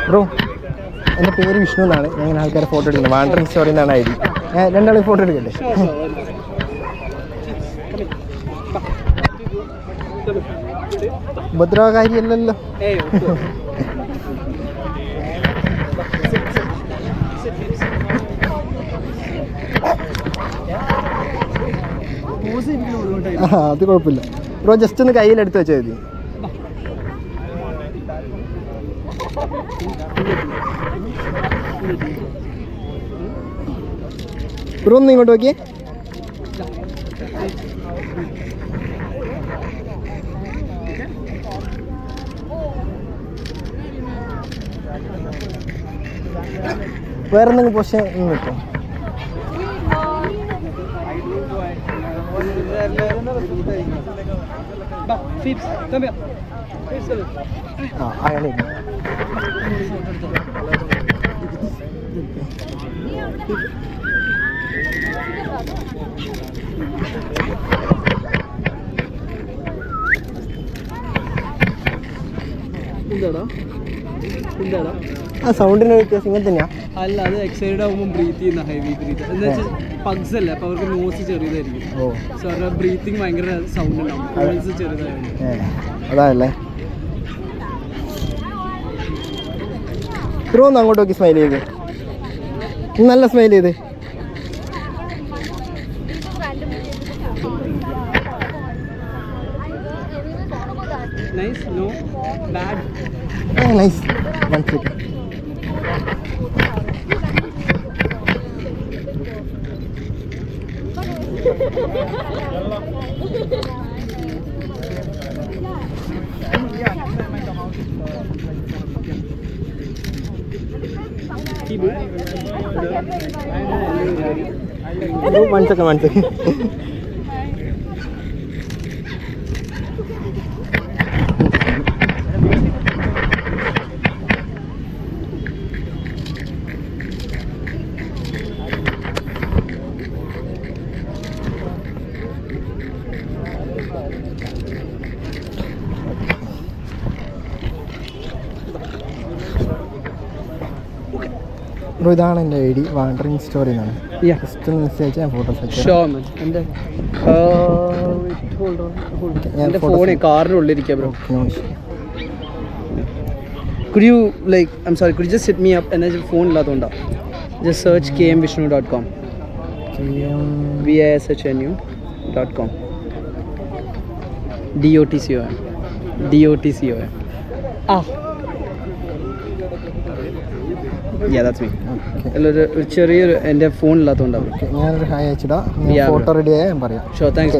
Bro, എൻ്റെ പേര് വിഷ്ണു എന്നാണ്. ഞാൻ ഇങ്ങനെ ആൾക്കാരെ ഫോട്ടോ എടുക്കുന്നത്. വാണ്ടറിങ് സ്റ്റോറി എന്നാണ് ഐ ഡി. ഞാൻ രണ്ടാളും ഫോട്ടോ എടുക്കട്ടെ? ഉപദ്രവകാരിയല്ലല്ലോ. അത് കുഴപ്പമില്ല ബ്രോ, ജസ്റ്റ് ഒന്ന് കയ്യിലെടുത്ത് വെച്ചാൽ മതി. ബ്രോ ഒന്ന് ഇങ്ങോട്ട് നോക്കിയേ. വേറെ എന്തെങ്കിലും പക്ഷേ കിട്ടും. അങ്ങനെ ആ സൗണ്ടിന് വ്യത്യാസം ഇങ്ങനെ തന്നെയാ? അല്ല, അത് എക്സൈഡ് ആകുമ്പോൾ ബ്രീത്ത് ചെയ്യുന്ന ഹെവി ബ്രീത്ത് എന്ന് വെച്ചാൽ പഗ്സ് അല്ലേ, അപ്പോൾ അവർക്ക് നോസ് ചെറിയതായിരിക്കും. സോ അവരുടെ ബ്രീത്തിങ് ഭയങ്കര സൗണ്ട് ഉണ്ടാവും, നോസ് ചെറുതായിരിക്കും. അതാണല്ലേ. ബ്രോ ഒന്ന് അങ്ങോട്ട് നോക്കി സ്മൈൽ ചെയ്ത്, നല്ല സ്മൈൽ ചെയ്ത്. Nice. No bad. Nice. One second. One second. Bro, ഇതാണ് എൻ്റെ ഐ ഡി, വാണ്ടറിങ് സ്റ്റോറി എന്നാണ്. ജസ്റ്റ് ഒന്ന് മെസ്സേജ് അയച്ചാൽ ഞാൻ ഫോട്ടോസ് എൻ്റെ ഫോണ് കാറിനുള്ളിരിക്കുക bro. Could you I'm sorry, could you just hit me up? എൻ്റെ ഫോൺ ഇല്ലാത്തതുകൊണ്ടാണ്. Just search kmvishnu.com. vishnu.com. DOTCOM. Yeah, that's me. ഒരു ചെറിയൊരു എൻ്റെ ഫോൺ ഇല്ലാത്തതുകൊണ്ടാവും. ഞാനൊരു ഹായ് അയച്ചിടാം. ഫോട്ടോ റെഡി ആയാൽ ഞാൻ പറയാം. ഷുവർ. താങ്ക്സ്.